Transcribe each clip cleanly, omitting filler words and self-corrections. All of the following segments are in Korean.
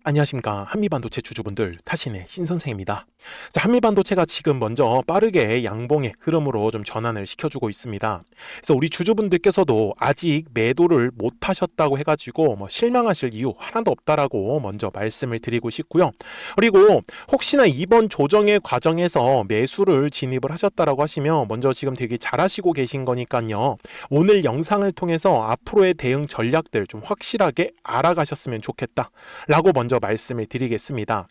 안녕하십니까. 한미반도체 주주분들, 타신의 신선생입니다. 자, 한미반도체가 지금 먼저 빠르게 양봉의 흐름으로 좀 전환을 시켜주고 있습니다. 그래서 우리 주주분들께서도 아직 매도를 못 하셨다고 해가지고 실망하실 이유 하나도 없다라고 먼저 말씀을 드리고 싶고요. 그리고 혹시나 이번 조정의 과정에서 매수를 진입을 하셨다라고 하시면 먼저 지금 되게 잘하시고 계신 거니까요. 오늘 영상을 통해서 앞으로의 대응 전략들 좀 확실하게 알아가셨으면 좋겠다 라고 먼저 말씀을 드리겠습니다.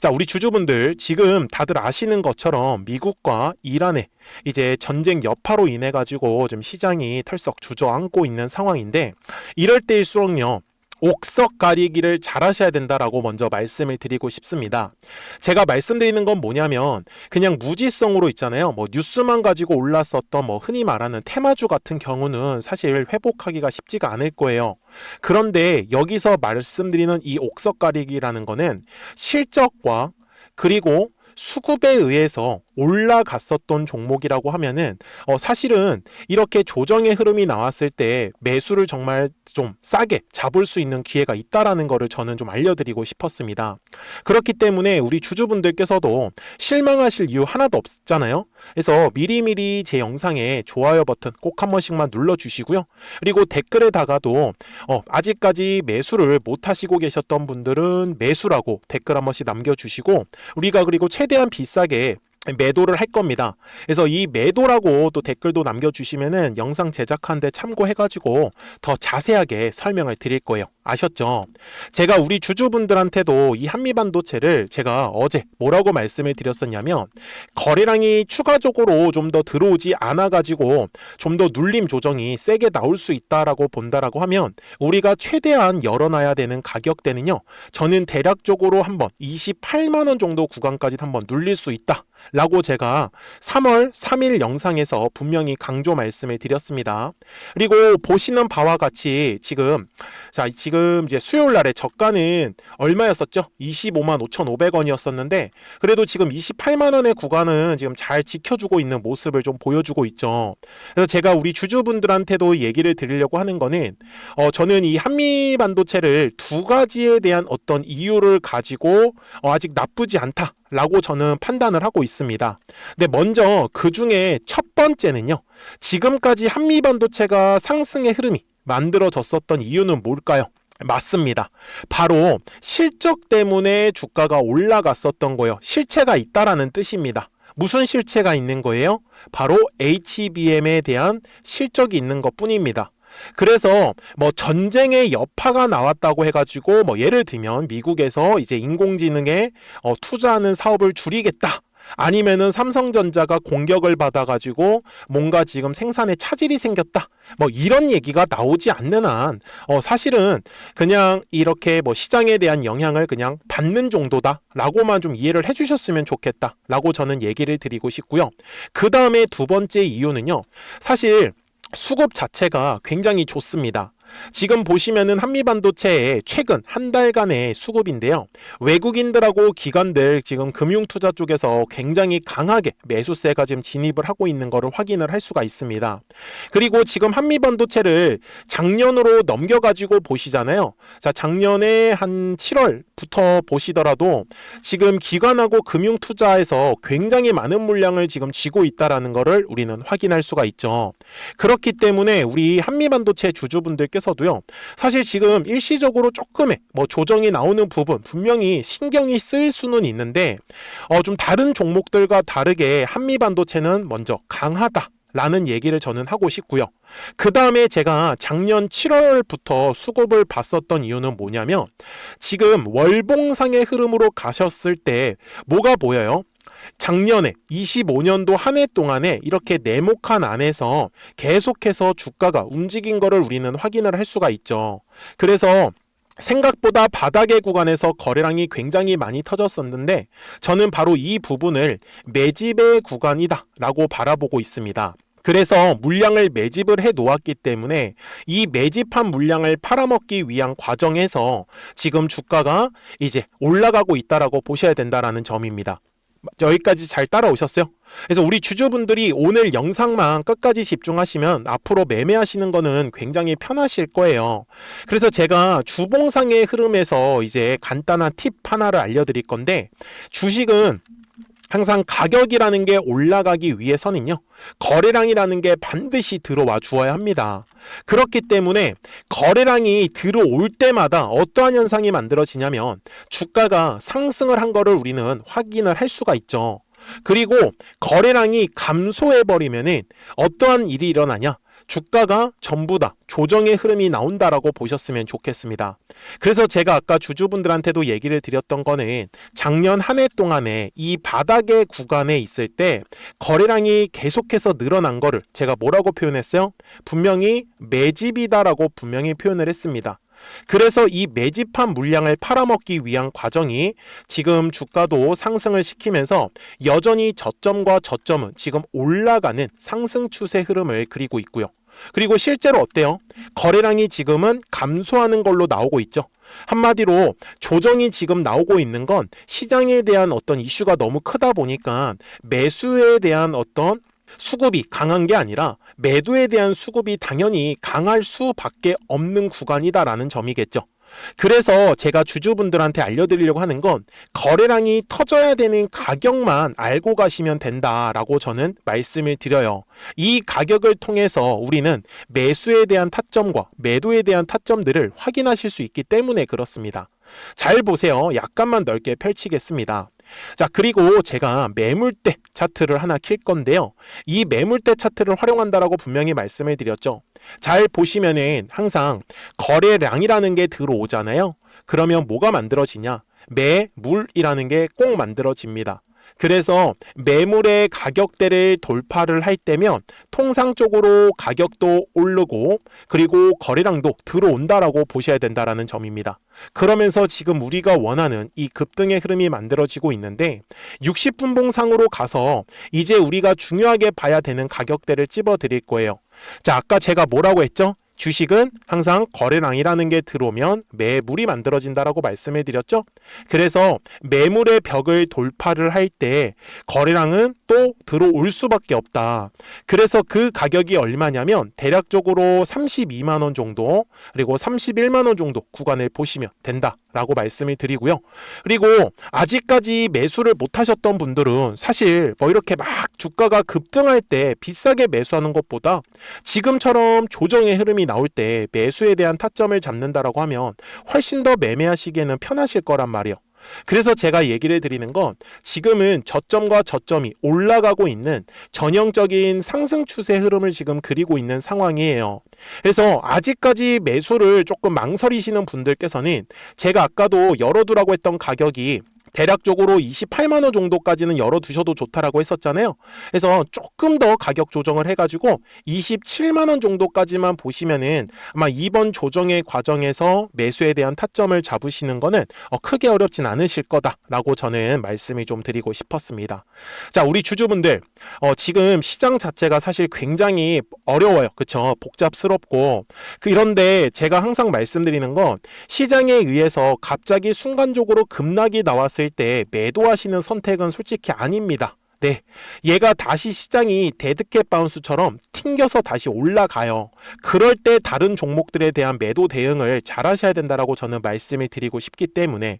자, 우리 주주분들 지금 다들 아시는 것처럼 미국과 이란의 이제 전쟁 여파로 인해 가지고 좀 시장이 털썩 주저앉고 있는 상황인데, 이럴 때일수록요 옥석 가리기를 잘 하셔야 된다라고 먼저 말씀을 드리고 싶습니다. 제가 말씀드리는 건 뭐냐면 그냥 무지성으로 있잖아요. 뉴스만 가지고 올랐었던 흔히 말하는 테마주 같은 경우는 사실 회복하기가 쉽지가 않을 거예요. 그런데 여기서 말씀드리는 이 옥석 가리기라는 거는 실적과 그리고 수급에 의해서 올라갔었던 종목이라고 하면은 사실은 이렇게 조정의 흐름이 나왔을 때 매수를 정말 좀 싸게 잡을 수 있는 기회가 있다라는 거를 저는 좀 알려드리고 싶었습니다. 그렇기 때문에 우리 주주분들께서도 실망하실 이유 하나도 없잖아요. 그래서 미리미리 제 영상에 좋아요 버튼 꼭 한 번씩만 눌러주시고요. 그리고 댓글에다가도 아직까지 매수를 못 하시고 계셨던 분들은 매수라고 댓글 한 번씩 남겨주시고, 우리가 그리고 최대한 비싸게 매도를 할 겁니다. 그래서 이 매도라고 또 댓글도 남겨주시면은 영상 제작하는데 참고해가지고 더 자세하게 설명을 드릴 거예요. 아셨죠? 제가 우리 주주분들한테도 이 한미반도체를 제가 어제 뭐라고 말씀을 드렸었냐면, 거래량이 추가적으로 좀 더 들어오지 않아가지고 좀 더 눌림 조정이 세게 나올 수 있다라고 본다라고 하면 우리가 최대한 열어놔야 되는 가격대는요, 저는 대략적으로 한번 28만원 정도 구간까지 한번 눌릴 수 있다 라고 제가 3월 3일 영상에서 분명히 강조 말씀을 드렸습니다. 그리고 보시는 바와 같이 지금 이제 수요일 날에 저가는 얼마였었죠? 25만 5,500원이었었는데 그래도 지금 28만 원의 구간은 지금 잘 지켜주고 있는 모습을 좀 보여주고 있죠. 그래서 제가 우리 주주분들한테도 얘기를 드리려고 하는 거는 저는 이 한미 반도체를 두 가지에 대한 어떤 이유를 가지고 아직 나쁘지 않다 라고 저는 판단을 하고 있습니다. 근데 먼저 그 중에 첫 번째는요, 지금까지 한미반도체가 상승의 흐름이 만들어졌었던 이유는 뭘까요? 맞습니다. 바로 실적 때문에 주가가 올라갔었던 거예요. 실체가 있다라는 뜻입니다. 무슨 실체가 있는 거예요? 바로 HBM에 대한 실적이 있는 것 뿐입니다. 그래서 전쟁의 여파가 나왔다고 해가지고 예를 들면 미국에서 이제 인공지능에 투자하는 사업을 줄이겠다, 아니면은 삼성전자가 공격을 받아가지고 뭔가 지금 생산에 차질이 생겼다, 이런 얘기가 나오지 않는 한 사실은 그냥 이렇게 시장에 대한 영향을 그냥 받는 정도다 라고만 좀 이해를 해주셨으면 좋겠다 라고 저는 얘기를 드리고 싶고요. 그 다음에 두 번째 이유는요, 사실 수급 자체가 굉장히 좋습니다. 지금 보시면은 한미반도체의 최근 한 달간의 수급인데요, 외국인들하고 기관들 지금 금융투자 쪽에서 굉장히 강하게 매수세가 지금 진입을 하고 있는 것을 확인을 할 수가 있습니다. 그리고 지금 한미반도체를 작년으로 넘겨가지고 보시잖아요. 자, 작년에 한 7월부터 보시더라도 지금 기관하고 금융투자에서 굉장히 많은 물량을 지금 쥐고 있다라는 것을 우리는 확인할 수가 있죠. 그렇기 때문에 우리 한미반도체 주주분들께서도요, 사실 지금 일시적으로 조금의 조정이 나오는 부분 분명히 신경이 쓰일 수는 있는데 좀 다른 종목들과 다르게 한미반도체는 먼저 강하다 라는 얘기를 저는 하고 싶고요. 그 다음에 제가 작년 7월부터 수급을 봤었던 이유는 뭐냐면, 지금 월봉상의 흐름으로 가셨을 때 뭐가 보여요? 작년에 25년도 한 해 동안에 이렇게 네모칸 안에서 계속해서 주가가 움직인 거를 우리는 확인을 할 수가 있죠. 그래서 생각보다 바닥의 구간에서 거래량이 굉장히 많이 터졌었는데 저는 바로 이 부분을 매집의 구간이다 라고 바라보고 있습니다. 그래서 물량을 매집을 해 놓았기 때문에 이 매집한 물량을 팔아먹기 위한 과정에서 지금 주가가 이제 올라가고 있다라고 보셔야 된다라는 점입니다. 여기까지 잘 따라오셨어요? 그래서 우리 주주분들이 오늘 영상만 끝까지 집중하시면 앞으로 매매하시는 거는 굉장히 편하실 거예요. 그래서 제가 주봉상의 흐름에서 이제 간단한 팁 하나를 알려드릴 건데, 주식은 항상 가격이라는 게 올라가기 위해서는요, 거래량이라는 게 반드시 들어와 주어야 합니다. 그렇기 때문에 거래량이 들어올 때마다 어떠한 현상이 만들어지냐면 주가가 상승을 한 거를 우리는 확인을 할 수가 있죠. 그리고 거래량이 감소해버리면은 어떠한 일이 일어나냐? 주가가 전부 다 조정의 흐름이 나온다라고 보셨으면 좋겠습니다. 그래서 제가 아까 주주분들한테도 얘기를 드렸던 거는 작년 한 해 동안에 이 바닥의 구간에 있을 때 거래량이 계속해서 늘어난 거를 제가 뭐라고 표현했어요? 분명히 매집이다라고 분명히 표현을 했습니다. 그래서 이 매집한 물량을 팔아먹기 위한 과정이 지금 주가도 상승을 시키면서 여전히 저점과 저점은 지금 올라가는 상승 추세 흐름을 그리고 있고요. 그리고 실제로 어때요? 거래량이 지금은 감소하는 걸로 나오고 있죠. 한마디로 조정이 지금 나오고 있는 건 시장에 대한 어떤 이슈가 너무 크다 보니까 매수에 대한 어떤 수급이 강한 게 아니라 매도에 대한 수급이 당연히 강할 수밖에 없는 구간이다라는 점이겠죠. 그래서 제가 주주분들한테 알려드리려고 하는 건 거래량이 터져야 되는 가격만 알고 가시면 된다라고 저는 말씀을 드려요. 이 가격을 통해서 우리는 매수에 대한 타점과 매도에 대한 타점들을 확인하실 수 있기 때문에 그렇습니다. 잘 보세요. 약간만 넓게 펼치겠습니다. 자, 그리고 제가 매물대 차트를 하나 킬 건데요. 이 매물대 차트를 활용한다라고 분명히 말씀을 드렸죠. 잘 보시면은 항상 거래량이라는 게 들어오잖아요. 그러면 뭐가 만들어지냐? 매물이라는 게 꼭 만들어집니다. 그래서 매물의 가격대를 돌파를 할 때면 통상적으로 가격도 오르고 그리고 거래량도 들어온다라고 보셔야 된다라는 점입니다. 그러면서 지금 우리가 원하는 이 급등의 흐름이 만들어지고 있는데 60분봉상으로 가서 이제 우리가 중요하게 봐야 되는 가격대를 찝어 드릴 거예요. 자, 아까 제가 뭐라고 했죠? 주식은 항상 거래량이라는 게 들어오면 매물이 만들어진다라고 말씀을 드렸죠. 그래서 매물의 벽을 돌파를 할 때 거래량은 또 들어올 수밖에 없다. 그래서 그 가격이 얼마냐면 대략적으로 32만 원 정도 그리고 31만 원 정도 구간을 보시면 된다라고 말씀을 드리고요. 그리고 아직까지 매수를 못 하셨던 분들은 사실 뭐 이렇게 막 주가가 급등할 때 비싸게 매수하는 것보다 지금처럼 조정의 흐름이 나올 때 매수에 대한 타점을 잡는다라고 하면 훨씬 더 매매하시기에는 편하실 거란 말이에요. 그래서 제가 얘기를 드리는 건 지금은 저점과 저점이 올라가고 있는 전형적인 상승 추세 흐름을 지금 그리고 있는 상황이에요. 그래서 아직까지 매수를 조금 망설이시는 분들께서는 제가 아까도 열어두라고 했던 가격이 대략적으로 28만 원 정도까지는 열어두셔도 좋다라고 했었잖아요. 그래서 조금 더 가격 조정을 해가지고 27만 원 정도까지만 보시면은 아마 이번 조정의 과정에서 매수에 대한 타점을 잡으시는 거는 크게 어렵진 않으실 거다라고 저는 말씀을 좀 드리고 싶었습니다. 자, 우리 주주분들 지금 시장 자체가 사실 굉장히 어려워요. 그쵸? 복잡스럽고 이런데 제가 항상 말씀드리는 건 시장에 의해서 갑자기 순간적으로 급락이 나왔을 때 매도하시는 선택은 솔직히 아닙니다. 네, 얘가 다시 시장이 데드캣 바운스처럼 튕겨서 다시 올라가요. 그럴 때 다른 종목들에 대한 매도 대응을 잘 하셔야 된다라고 저는 말씀을 드리고 싶기 때문에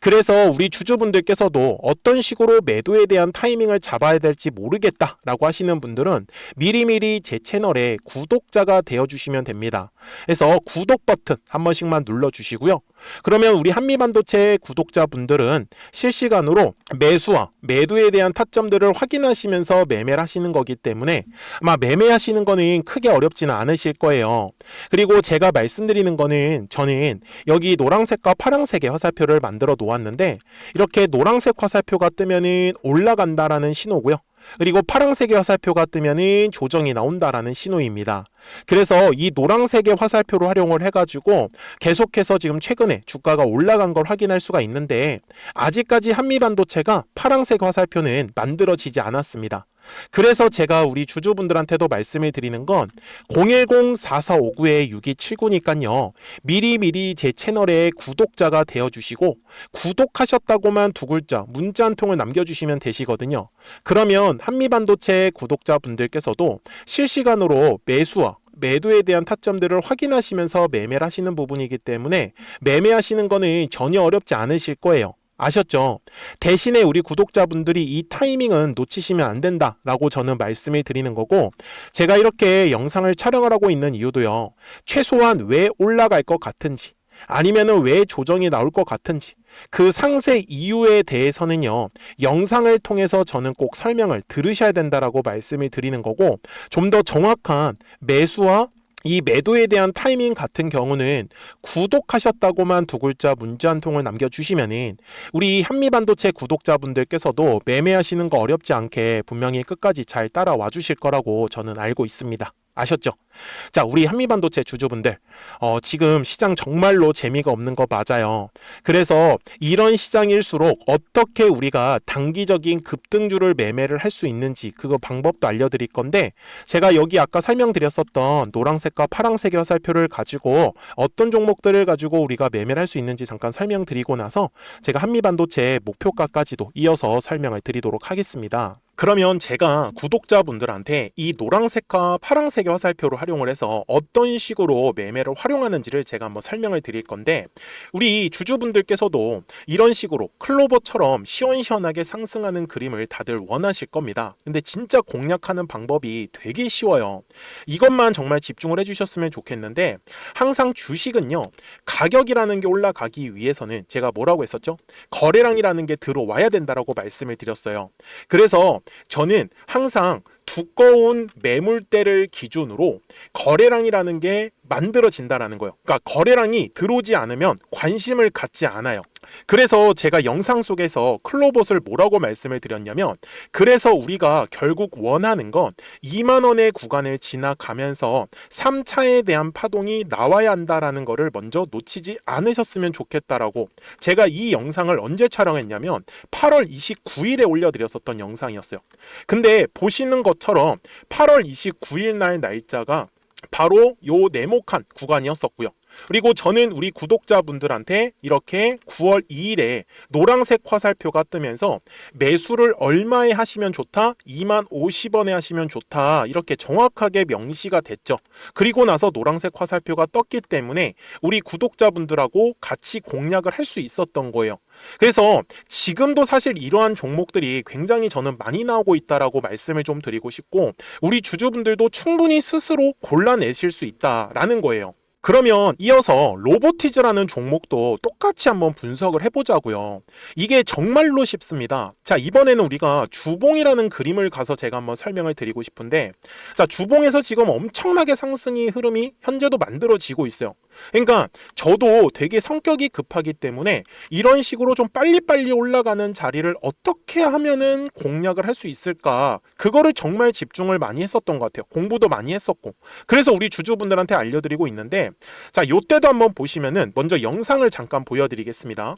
그래서 우리 주주분들께서도 어떤 식으로 매도에 대한 타이밍을 잡아야 될지 모르겠다라고 하시는 분들은 미리미리 제 채널에 구독자가 되어주시면 됩니다. 그래서 구독 버튼 한 번씩만 눌러주시고요. 그러면 우리 한미반도체 구독자분들은 실시간으로 매수와 매도에 대한 타점들을 확인하시면서 매매를 하시는 거기 때문에 아마 매매하시는 거는 크게 어렵지는 않으실 거예요. 그리고 제가 말씀드리는 거는 저는 여기 노란색과 파란색의 화살표를 만들어 놓았는데 이렇게 노란색 화살표가 뜨면은 올라간다라는 신호고요. 그리고 파란색의 화살표가 뜨면은 조정이 나온다라는 신호입니다. 그래서 이 노란색의 화살표로 활용을 해가지고 계속해서 지금 최근에 주가가 올라간 걸 확인할 수가 있는데 아직까지 한미반도체가 파란색 화살표는 만들어지지 않았습니다. 그래서 제가 우리 주주분들한테도 말씀을 드리는 건 010-4459-6279니까요. 미리미리 제 채널에 구독자가 되어주시고 구독하셨다고만 두 글자 문자 한 통을 남겨주시면 되시거든요. 그러면 한미반도체 구독자분들께서도 실시간으로 매수와 매도에 대한 타점들을 확인하시면서 매매를 하시는 부분이기 때문에 매매하시는 거는 전혀 어렵지 않으실 거예요. 아셨죠? 대신에 우리 구독자분들이 이 타이밍은 놓치시면 안 된다라고 저는 말씀을 드리는 거고, 제가 이렇게 영상을 촬영을 하고 있는 이유도요. 최소한 왜 올라갈 것 같은지, 아니면은 왜 조정이 나올 것 같은지, 그 상세 이유에 대해서는요, 영상을 통해서 저는 꼭 설명을 들으셔야 된다라고 말씀을 드리는 거고, 좀 더 정확한 매수와 이 매도에 대한 타이밍 같은 경우는 구독하셨다고만 두 글자 문자 한 통을 남겨주시면은 우리 한미반도체 구독자분들께서도 매매하시는 거 어렵지 않게 분명히 끝까지 잘 따라와 주실 거라고 저는 알고 있습니다. 아셨죠? 자, 우리 한미반도체 주주분들, 지금 시장 정말로 재미가 없는 거 맞아요. 그래서 이런 시장일수록 어떻게 우리가 단기적인 급등주를 매매를 할 수 있는지 그거 방법도 알려드릴 건데, 제가 여기 아까 설명드렸었던 노란색과 파란색의 화살표를 가지고 어떤 종목들을 가지고 우리가 매매를 할 수 있는지 잠깐 설명드리고 나서 제가 한미반도체 목표가까지도 이어서 설명을 드리도록 하겠습니다. 그러면 제가 구독자분들한테 이 노란색과 파란색의 화살표를 활용을 해서 어떤 식으로 매매를 활용하는지를 제가 한번 설명을 드릴 건데, 우리 주주분들께서도 이런 식으로 클로버처럼 시원시원하게 상승하는 그림을 다들 원하실 겁니다. 근데 진짜 공략하는 방법이 되게 쉬워요. 이것만 정말 집중을 해주셨으면 좋겠는데, 항상 주식은요, 가격이라는 게 올라가기 위해서는 제가 뭐라고 했었죠? 거래량이라는 게 들어와야 된다라고 말씀을 드렸어요. 그래서 저는 항상 두꺼운 매물대를 기준으로 거래량이라는 게 만들어진다라는 거예요. 그러니까 거래량이 들어오지 않으면 관심을 갖지 않아요. 그래서 제가 영상 속에서 클로봇을 뭐라고 말씀을 드렸냐면, 그래서 우리가 결국 원하는 건 2만 원의 구간을 지나가면서 3차에 대한 파동이 나와야 한다라는 거를 먼저 놓치지 않으셨으면 좋겠다라고, 제가 이 영상을 언제 촬영했냐면 8월 29일에 올려드렸었던 영상이었어요. 근데 보시는 것처럼 8월 29일 날 날짜가 바로 요 네모칸 구간이었었고요. 그리고 저는 우리 구독자분들한테 이렇게 9월 2일에 노란색 화살표가 뜨면서 매수를 얼마에 하시면 좋다? 2만 50원에 하시면 좋다. 이렇게 정확하게 명시가 됐죠. 그리고 나서 노란색 화살표가 떴기 때문에 우리 구독자분들하고 같이 공략을 할 수 있었던 거예요. 그래서 지금도 사실 이러한 종목들이 굉장히 저는 많이 나오고 있다라고 말씀을 좀 드리고 싶고, 우리 주주분들도 충분히 스스로 골라내실 수 있다라는 거예요. 그러면 이어서 로보티즈라는 종목도 똑같이 한번 분석을 해보자고요. 이게 정말로 쉽습니다. 자, 이번에는 우리가 주봉이라는 그림을 가서 제가 한번 설명을 드리고 싶은데, 자, 주봉에서 지금 엄청나게 상승이 흐름이 현재도 만들어지고 있어요. 그러니까 저도 되게 성격이 급하기 때문에 이런 식으로 좀 빨리빨리 올라가는 자리를 어떻게 하면은 공략을 할 수 있을까, 그거를 정말 집중을 많이 했었던 것 같아요. 공부도 많이 했었고. 그래서 우리 주주분들한테 알려드리고 있는데, 자, 요때도 한번 보시면은 먼저 영상을 잠깐 보여드리겠습니다.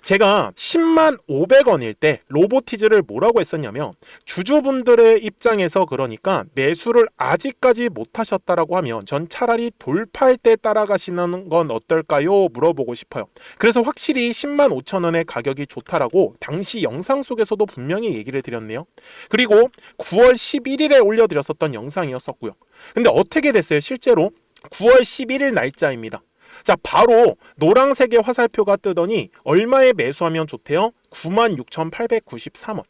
제가 10만 500원일 때 로보티즈를 뭐라고 했었냐면, 주주분들의 입장에서 그러니까 매수를 아직까지 못 하셨다라고 하면 전 차라리 돌파할 때 따라가시는 건 어떨까요? 물어보고 싶어요. 그래서 확실히 10만 5천 원의 가격이 좋다라고 당시 영상 속에서도 분명히 얘기를 드렸네요. 그리고 9월 11일에 올려드렸었던 영상이었었고요. 근데 어떻게 됐어요? 실제로 9월 11일 날짜입니다. 자, 바로 노란색의 화살표가 뜨더니 얼마에 매수하면 좋대요? 96,893원.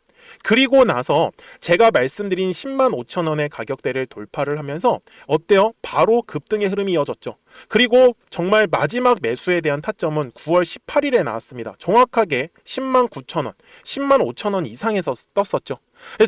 그리고 나서 제가 말씀드린 10만 5천 원의 가격대를 돌파를 하면서 어때요? 바로 급등의 흐름이 이어졌죠. 그리고 정말 마지막 매수에 대한 타점은 9월 18일에 나왔습니다. 정확하게 10만 9천 원, 10만 5천 원 이상에서 떴었죠.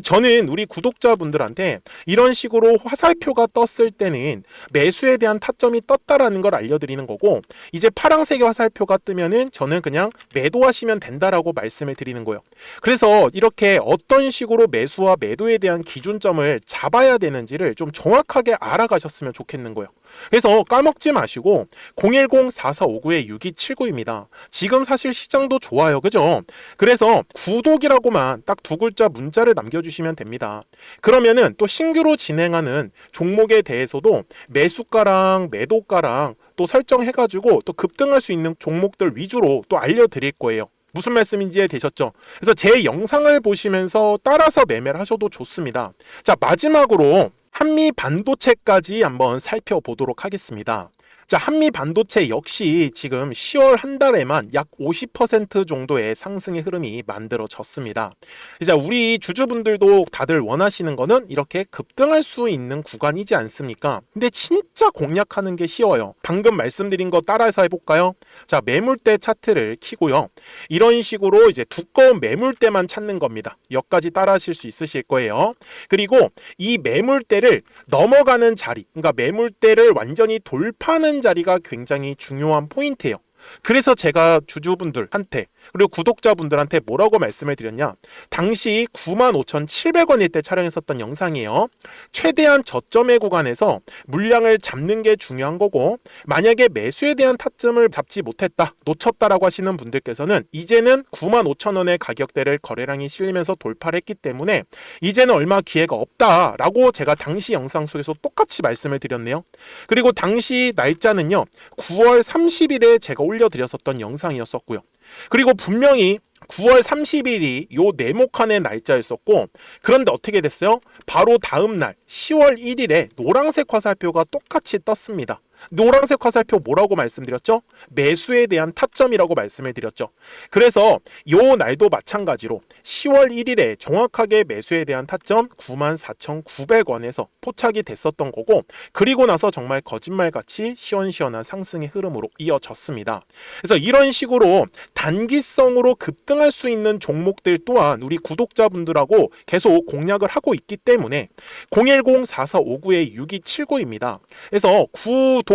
저는 우리 구독자분들한테 이런 식으로 화살표가 떴을 때는 매수에 대한 타점이 떴다라는 걸 알려드리는 거고, 이제 파란색의 화살표가 뜨면은 저는 그냥 매도하시면 된다라고 말씀을 드리는 거예요. 그래서 이렇게 어떤 식으로 매수와 매도에 대한 기준점을 잡아야 되는지를 좀 정확하게 알아가셨으면 좋겠는 거예요. 그래서 까먹지 마시고 010-4459-6279입니다. 지금 사실 시장도 좋아요. 그죠? 그래서 구독이라고만 딱 두 글자 문자를 남겨주시면 됩니다. 그러면은 또 신규로 진행하는 종목에 대해서도 매수가랑 매도가랑 또 설정해가지고 또 급등할 수 있는 종목들 위주로 또 알려드릴 거예요. 무슨 말씀인지 이해되셨죠? 그래서 제 영상을 보시면서 따라서 매매를 하셔도 좋습니다. 자, 마지막으로 한미 반도체까지 한번 살펴보도록 하겠습니다. 자, 한미 반도체 역시 지금 10월 한 달에만 약 50% 정도의 상승의 흐름이 만들어졌습니다. 이제 우리 주주분들도 다들 원하시는 거는 이렇게 급등할 수 있는 구간이지 않습니까? 근데 진짜 공략하는 게 쉬워요. 방금 말씀드린 거 따라해서 해볼까요? 자, 매물대 차트를 키고요. 이런 식으로 이제 두꺼운 매물대만 찾는 겁니다. 여기까지 따라하실 수 있으실 거예요. 그리고 이 매물대를 넘어가는 자리, 그러니까 매물대를 완전히 돌파하는 자리가 굉장히 중요한 포인트예요. 그래서 제가 주주분들한테 그리고 구독자분들한테 뭐라고 말씀을 드렸냐, 당시 95,700원일 때 촬영했었던 영상이에요. 최대한 저점의 구간에서 물량을 잡는 게 중요한 거고, 만약에 매수에 대한 타점을 잡지 못했다, 놓쳤다라고 하시는 분들께서는 이제는 95,000원의 가격대를 거래량이 실리면서 돌파를 했기 때문에 이제는 얼마 기회가 없다라고 제가 당시 영상 속에서 똑같이 말씀을 드렸네요. 그리고 당시 날짜는요, 9월 30일에 제가 올려드렸었던 영상이었었고요. 그리고 분명히 9월 30일이 요 네모칸의 날짜였었고, 그런데 어떻게 됐어요? 바로 다음 날 10월 1일에 노란색 화살표가 똑같이 떴습니다. 노란색 화살표 뭐라고 말씀드렸죠? 매수에 대한 타점이라고 말씀을 드렸죠. 그래서 요 날도 마찬가지로 10월 1일에 정확하게 매수에 대한 타점 94,900원에서 포착이 됐었던 거고, 그리고 나서 정말 거짓말같이 시원시원한 상승의 흐름으로 이어졌습니다. 그래서 이런 식으로 단기성으로 급등할 수 있는 종목들 또한 우리 구독자분들하고 계속 공략을 하고 있기 때문에 010-4459-6279입니다. 그래서 구독이라고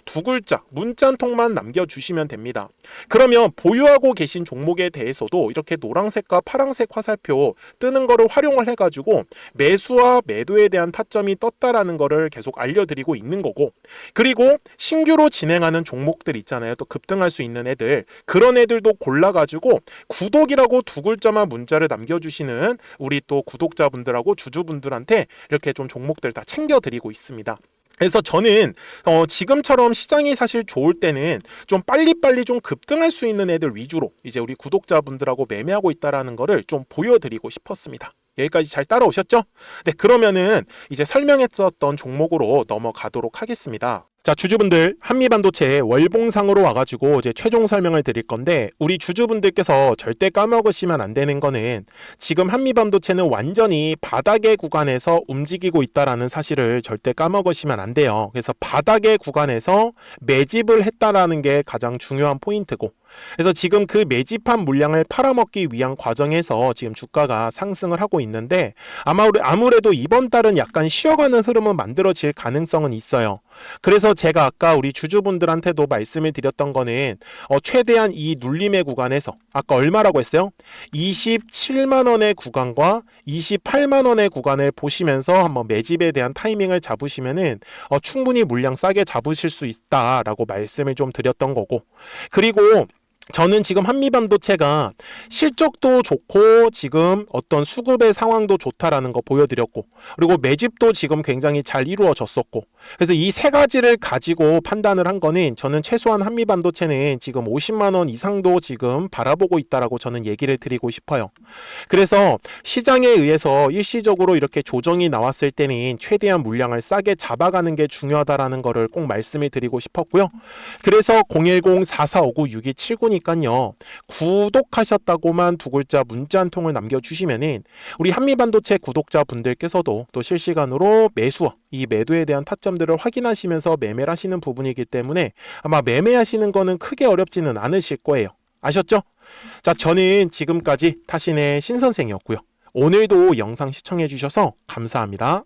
두 글자 문자 한 통만 남겨주시면 됩니다. 그러면 보유하고 계신 종목에 대해서도 이렇게 노란색과 파란색 화살표 뜨는 거를 활용을 해가지고 매수와 매도에 대한 타점이 떴다라는 거를 계속 알려드리고 있는 거고, 그리고 신규로 진행하는 종목들 있잖아요. 또 급등할 수 있는 애들, 그런 애들도 골라가지고 구독이라고 두 글자만 문자를 남겨주시는 우리 또 구독자분들하고 주주분들한테 이렇게 좀 종목들 다 챙겨드리고 있습니다. 그래서 저는 지금처럼 시장이 사실 좋을 때는 좀 빨리빨리 좀 급등할 수 있는 애들 위주로 이제 우리 구독자분들하고 매매하고 있다라는 거를 좀 보여드리고 싶었습니다. 여기까지 잘 따라오셨죠? 네, 그러면은 이제 설명했었던 종목으로 넘어가도록 하겠습니다. 자, 주주분들, 한미반도체 월봉상으로 와가지고 이제 최종 설명을 드릴 건데, 우리 주주분들께서 절대 까먹으시면 안 되는 거는 지금 한미반도체는 완전히 바닥의 구간에서 움직이고 있다라는 사실을 절대 까먹으시면 안 돼요. 그래서 바닥의 구간에서 매집을 했다라는 게 가장 중요한 포인트고, 그래서 지금 그 매집한 물량을 팔아먹기 위한 과정에서 지금 주가가 상승을 하고 있는데, 아무래도 이번 달은 약간 쉬어가는 흐름은 만들어질 가능성은 있어요. 그래서 제가 아까 우리 주주분들한테도 말씀을 드렸던 거는 최대한 이 눌림의 구간에서 아까 얼마라고 했어요? 27만원의 구간과 28만원의 구간을 보시면서 한번 매집에 대한 타이밍을 잡으시면은 충분히 물량 싸게 잡으실 수 있다라고 말씀을 좀 드렸던 거고, 그리고 저는 지금 한미반도체가 실적도 좋고 지금 어떤 수급의 상황도 좋다라는 거 보여드렸고, 그리고 매집도 지금 굉장히 잘 이루어졌었고, 그래서 이 세 가지를 가지고 판단을 한 거는 저는 최소한 한미반도체는 지금 50만원 이상도 지금 바라보고 있다라고 저는 얘기를 드리고 싶어요. 그래서 시장에 의해서 일시적으로 이렇게 조정이 나왔을 때는 최대한 물량을 싸게 잡아가는 게 중요하다라는 거를 꼭 말씀을 드리고 싶었고요. 그래서 010-4459-6279 니까요, 구독하셨다고만 두 글자 문자 한 통을 남겨주시면은 우리 한미반도체 구독자분들께서도 또 실시간으로 매수와 이 매도에 대한 타점들을 확인하시면서 매매를 하시는 부분이기 때문에 아마 매매하시는 거는 크게 어렵지는 않으실 거예요. 아셨죠? 자, 저는 지금까지 타신의 신선생이었고요. 오늘도 영상 시청해 주셔서 감사합니다.